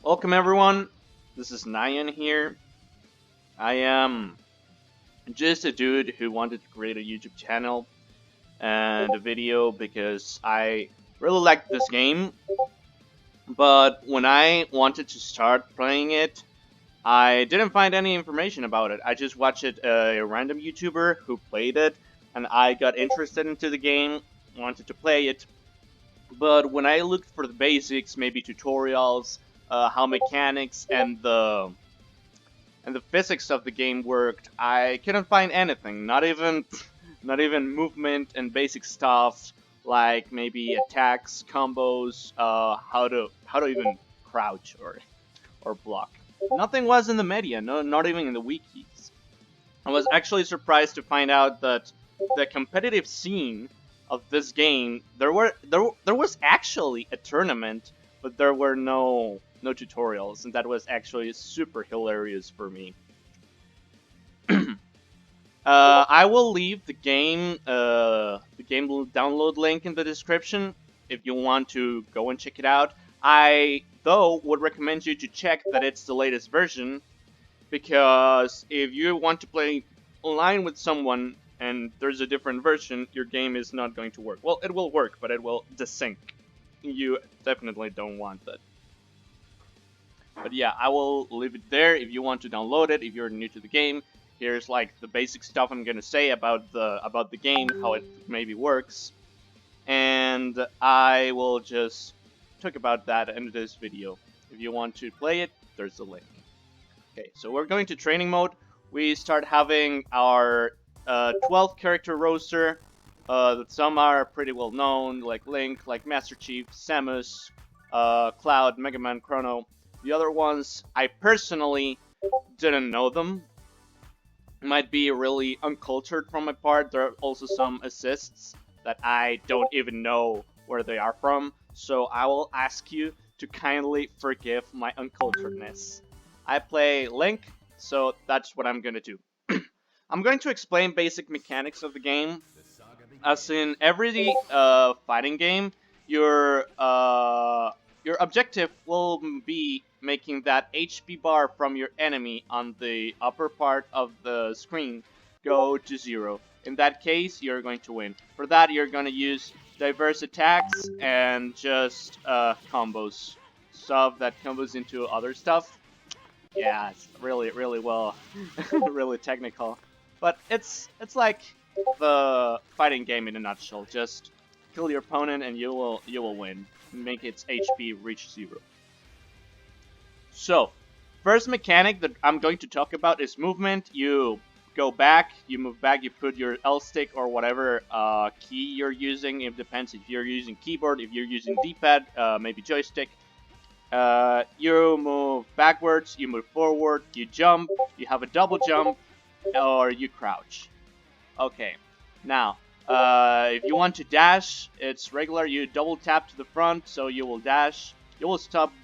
Welcome everyone, this is Nyan here. I am just a dude who wanted to create a YouTube channel and a video because I really liked this game, but when I wanted to start playing it, I didn't find any information about it. I just watched a random YouTuber who played it, and I got interested into the game, wanted to play it, but when I looked for the basics, maybe tutorials, how mechanics and the physics of the game worked, I couldn't find anything. Not even, not even movement and basic stuff like maybe attacks, combos, how to even crouch or block. Nothing was in the media. No, not even in the wikis. I was actually surprised to find out that the competitive scene of this game, there was actually a tournament, but there were no tutorials, and that was actually super hilarious for me. I will leave the game download link in the description if you want to go and check it out. I though would recommend you to check that it's the latest version, because if you want to play online with someone and there's a different version, your game is not going to work. Well, it will work, but it will desync. You definitely don't want that. But yeah, I will leave it there if you want to download it, if you're new to the game. Here's like the basic stuff I'm gonna say about the game, how it maybe works. And I will just talk about that in this video. If you want to play it, there's the link. Okay, so we're going to training mode. We start having our 12 character roster. Some are pretty well known, like Link, like Master Chief, Samus, Cloud, Mega Man, Chrono. The other ones, I personally didn't know them. Might be really uncultured from my part. There are also some assists that I don't even know where they are from. So I will ask you to kindly forgive my unculturedness. I play Link, so that's what I'm gonna do. I'm going to explain basic mechanics of the game. As in every fighting game, your objective will be making that HP bar from your enemy on the upper part of the screen go to 0. In that case, you're going to win. For that, you're going to use diverse attacks and just combos. Stuff that combos into other stuff. Yeah, it's really well, really technical. But it's like the fighting game in a nutshell. Just kill your opponent and you will win. Make its HP reach 0. So, first mechanic that I'm going to talk about is movement. You go back, you move back, you put your L stick or whatever key you're using. It depends if you're using keyboard, if you're using D-pad, maybe joystick. You move backwards, you move forward, you jump, you have a double jump, or you crouch. Okay, now, if you want to dash, it's regular. You double tap to the front, so you will dash. You will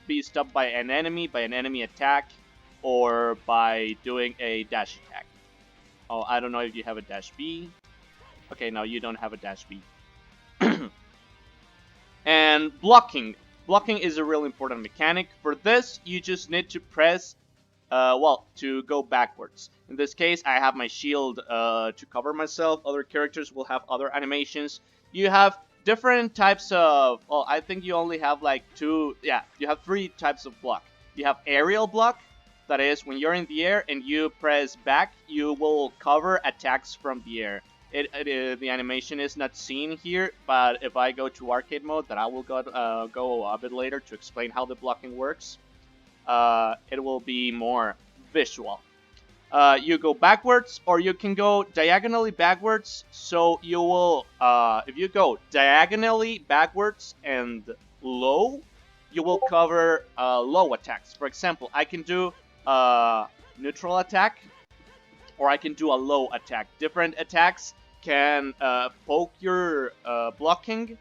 be stopped by an enemy attack, or by doing a dash attack. Oh, I don't know if you have a dash B. Okay, no, you don't have a dash B. And blocking. Blocking is a really important mechanic. For this, you just need to press, to go backwards. In this case, I have my shield to cover myself. Other characters will have other animations. You have different types of, well, I think you only have like you have 3 types of block. You have aerial block, that is when you're in the air and you press back, you will cover attacks from the air. The animation is not seen here, but if I go to arcade mode, that I will go a bit later to explain how the blocking works, it will be more visual. You go backwards, or you can go diagonally backwards. So you will, if you go diagonally backwards and low, you will cover low attacks. For example, I can do a neutral attack, or I can do a low attack. Different attacks can poke your blocking,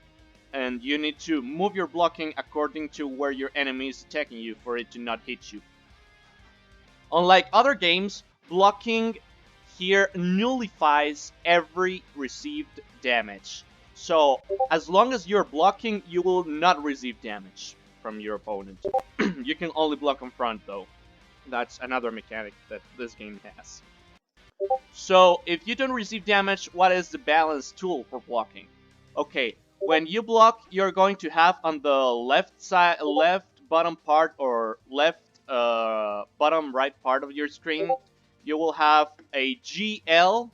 and you need to move your blocking according to where your enemy is attacking you for it to not hit you. Unlike other games, blocking here nullifies every received damage. So, as long as you're blocking, you will not receive damage. from your opponent. You can only block in front though. That's another mechanic that this game has. So if you don't receive damage, what is the balance tool for blocking? Okay, when you block, you're going to have on the left side, left bottom part or left bottom right part of your screen, you will have a GL,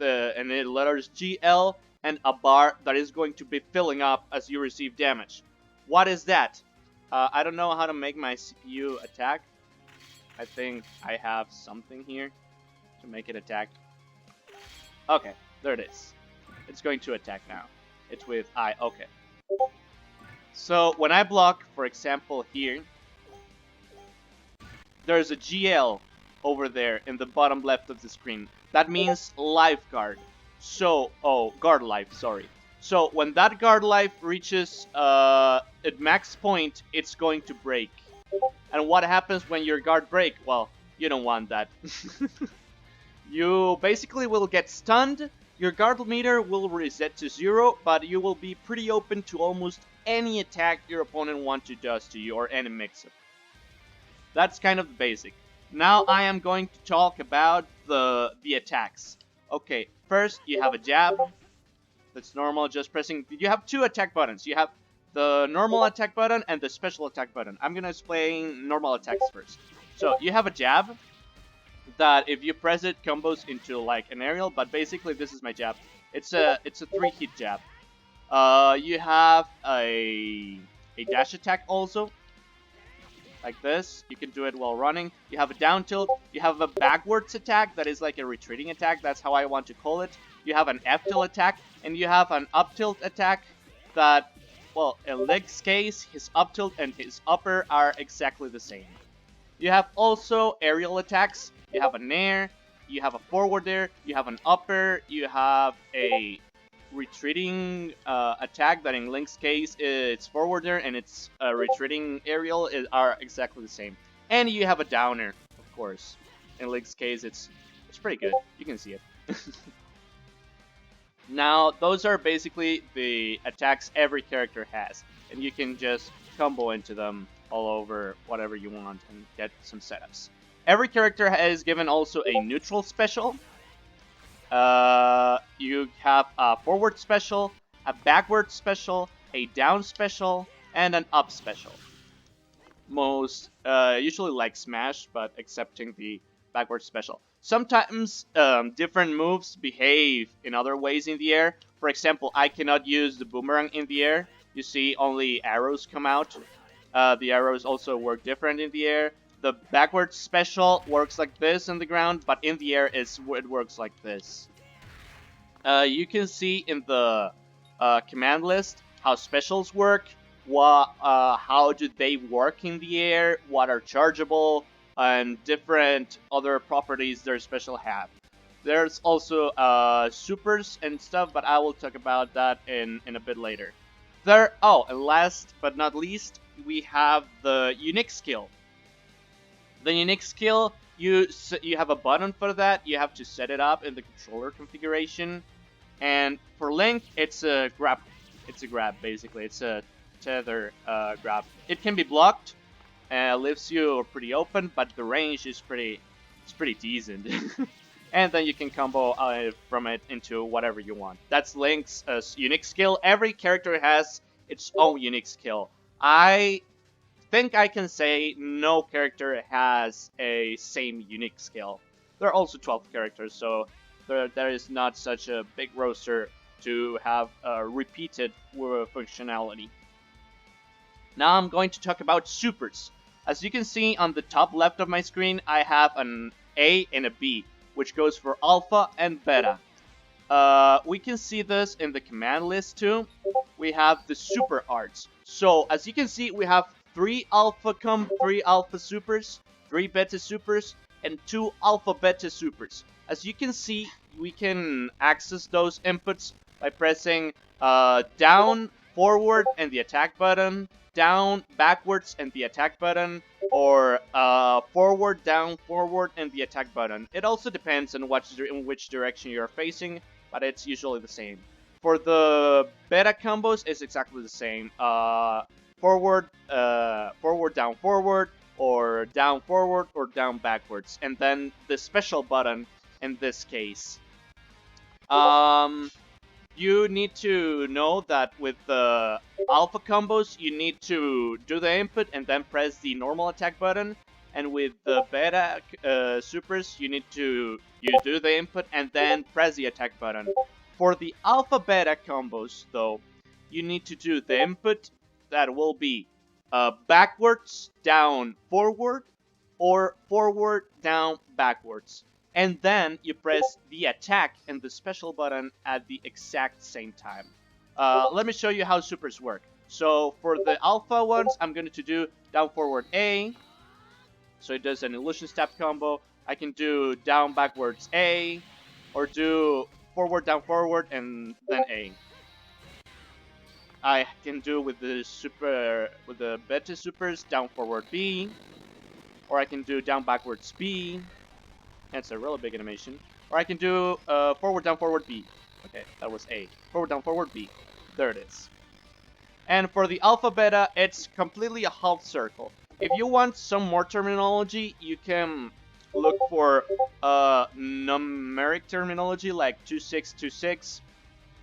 and the letters GL, and a bar that is going to be filling up as you receive damage. What is that? I don't know how to make my CPU attack. I think I have something here to make it attack. Okay, there it is. It's going to attack now. It's with I. Okay. So when I block, for example, here, there's a GL over there in the bottom left of the screen. That means life guard. So, guard life, sorry. So when that guard life reaches at max point, it's going to break. And what happens when your guard break? Well, you don't want that. You basically will get stunned, your guard meter will reset to 0, but you will be pretty open to almost any attack your opponent wants to do to you, or any mix-up. That's kind of the basic. Now I am going to talk about the attacks. Okay, first you have a jab. That's normal, just pressing... You have two attack buttons. You have the normal attack button and the special attack button. I'm gonna explain normal attacks first. So, you have a jab that if you press it combos into like an aerial, but basically this is my jab. It's a 3-hit jab. You have a dash attack also, like this. You can do it while running. You have a down tilt. You have a backwards attack that is like a retreating attack. That's how I want to call it. You have an F tilt attack, and you have an up tilt attack that, well, in Leg's case, his up tilt and his upper are exactly the same. You have also aerial attacks. You have a nair, you have a forward air, you have an upper, you have a retreating attack that in Link's case it's forward air, and its retreating aerial are exactly the same. And you have a downer, of course. In Link's case it's pretty good. You can see it. Now those are basically the attacks every character has, and you can just combo into them all over whatever you want and get some setups. Every character is given also a neutral special. You have a forward special, a backward special, a down special, and an up special. Most usually like Smash, but excepting the backward special. Sometimes different moves behave in other ways in the air. For example, I cannot use the boomerang in the air. You see only arrows come out. The arrows also work different in the air. The backward special works like this in the ground, but in the air it works like this. You can see in the command list how specials work, how do they work in the air, what are chargeable, and different other properties their special have. There's also supers and stuff, but I will talk about that in a bit later. And last but not least, we have the unique skill. The unique skill, you have a button for that. You have to set it up in the controller configuration. And for Link, it's a grab. It's a grab, basically. It's a tether grab. It can be blocked, leaves you pretty open, but the range is pretty decent. And then you can combo from it into whatever you want. That's Link's unique skill. Every character has its own unique skill. I think I can say no character has a same unique skill. There are also 12 characters, so there is not such a big roster to have repeated functionality. Now I'm going to talk about supers. As you can see on the top left of my screen, I have an A and a B, which goes for alpha and beta. We can see this in the command list too. We have the super arts. So as you can see, we have 3 alpha supers, 3 beta supers, and 2 alpha beta supers. As you can see, we can access those inputs by pressing down, forward, and the attack button, down, backwards, and the attack button, or forward, down, forward, and the attack button. It also depends on in which direction you're facing, but it's usually the same. For the beta combos, it's exactly the same. forward, forward, or down forward, or down backwards. And then the special button in this case. You need to know that with the alpha combos, you need to do the input and then press the normal attack button. And with the beta supers, you do the input and then press the attack button. For the alpha beta combos, though, you need to do the input that will be backwards, down, forward, or forward, down, backwards. And then you press the attack and the special button at the exact same time. Let me show you how supers work. So for the alpha ones, I'm going to do down forward A. So it does an illusion stab combo. I can do down backwards A, or do forward down forward and then A. I can do with the beta supers down forward B, or I can do down backwards B. That's a really big animation. Or I can do forward down forward B. Okay, that was A. Forward down forward B. There it is. And for the alpha beta, it's completely a half circle. If you want some more terminology, you can look for numeric terminology like 2626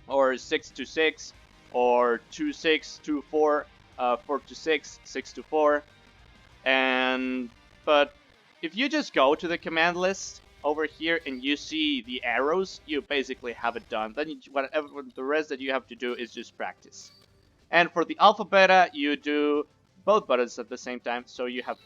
or 626 or 2624, 426, 624. But if you just go to the command list over here and you see the arrows, you basically have it done. Then the rest that you have to do is just practice. And for the alpha beta, you do both buttons at the same time. So you have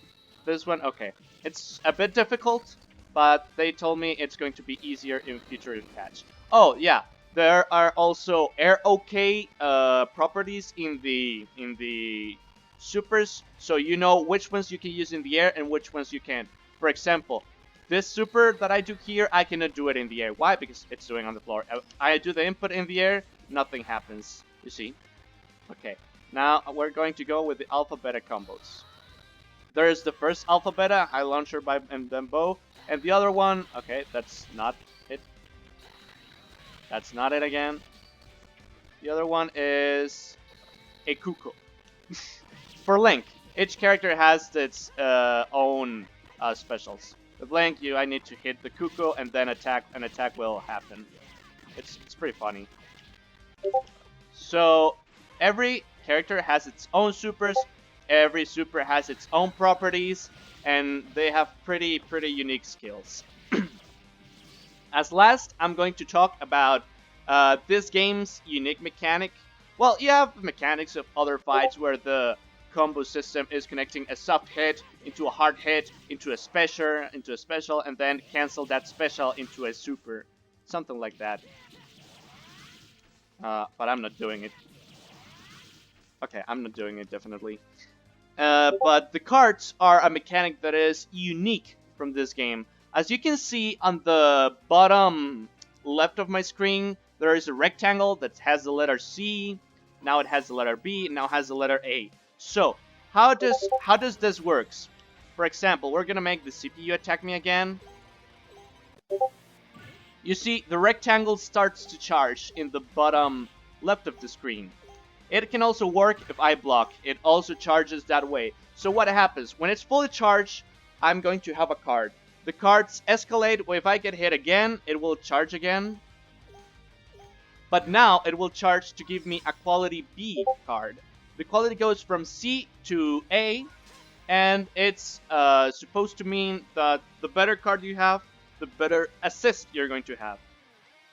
this one. Okay, it's a bit difficult, but they told me it's going to be easier in future patch. Oh yeah, there are also air OK properties in the supers, so you know which ones you can use in the air and which ones you can't. For example, this super that I do here, I cannot do it in the air. Why? Because it's doing on the floor. I do the input in the air, nothing happens. You see? Okay, now we're going to go with the alpha beta combos. There is the first alpha beta, high launcher by and then bow, and the other one, okay, that's not it. That's not it again. The other one is a Kuko. For Link, each character has its own specials. With Link, I need to hit the Kuko and then attack, and attack will happen. It's pretty funny. So every character has its own supers. Every super has its own properties, and they have pretty unique skills. As last, I'm going to talk about this game's unique mechanic. Well, you have mechanics of other fights where the combo system is connecting a soft hit into a hard hit, into a special, and then cancel that special into a super. Something like that. But I'm not doing it. Okay, I'm not doing it, definitely. But the cards are a mechanic that is unique from this game. As you can see on the bottom left of my screen, there is a rectangle that has the letter C. Now it has the letter B. Now it has the letter A. So how does this work? For example, we're gonna make the CPU attack me again. You see, the rectangle starts to charge in the bottom left of the screen. It can also work if I block. It also charges that way. So what happens? When it's fully charged, I'm going to have a card. The cards escalate. If I get hit again, it will charge again. But now it will charge to give me a quality B card. The quality goes from C to A, and it's supposed to mean that the better card you have, the better assist you're going to have.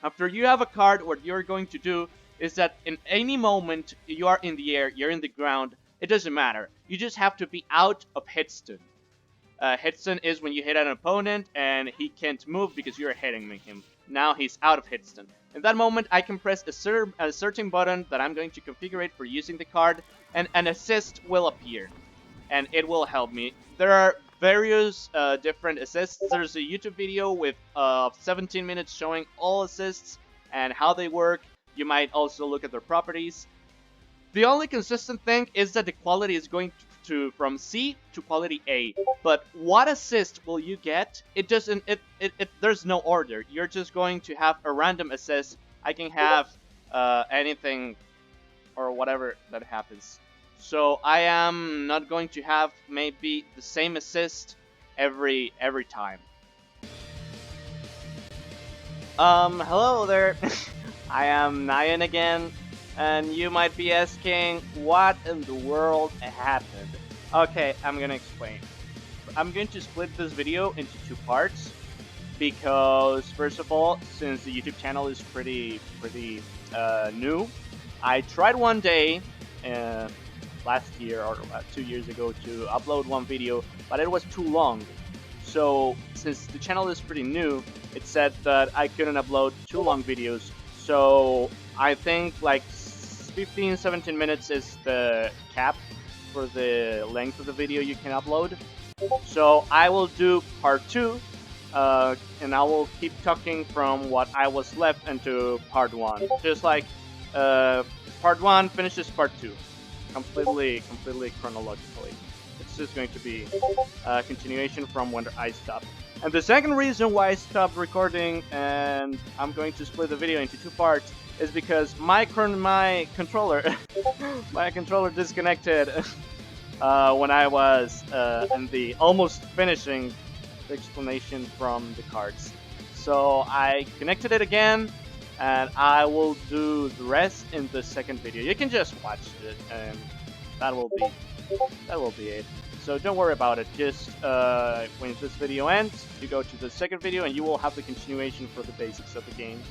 After you have a card, what you're going to do is that in any moment you are in the air, you're in the ground, it doesn't matter. You just have to be out of hitstun. Hitstun is when you hit an opponent and he can't move because you're hitting him. Now he's out of hitstun. In that moment, I can press a certain button that I'm going to configure for using the card, and an assist will appear, and it will help me. There are various different assists. There's a YouTube video with 17 minutes showing all assists and how they work. You might also look at their properties. The only consistent thing is that the quality is going to from C to quality A. But what assist will you get? It doesn't. There's no order. You're just going to have a random assist. I can have anything or whatever that happens. So I am not going to have maybe the same assist every time. Hello there. I am Nyan again, and you might be asking what in the world happened. Okay, I'm gonna explain. I'm going to split this video into two parts because first of all, since the YouTube channel is pretty new, I tried one day last year or 2 years ago to upload one video, but it was too long. So since the channel is pretty new, it said that I couldn't upload too long videos. So I think like 15-17 minutes is the cap for the length of the video you can upload. So I will do part 2, and I will keep talking from what I was left into part 1. Just like part 1 finishes part 2, completely chronologically. It's just going to be a continuation from when I stopped. And the second reason why I stopped recording and I'm going to split the video into two parts is because my controller my controller disconnected when I was in the almost finishing the explanation from the cards. So I connected it again, and I will do the rest in the second video. You can just watch it, and that will be it. So don't worry about it. Just when this video ends, you go to the second video, and you will have the continuation for the basics of the game.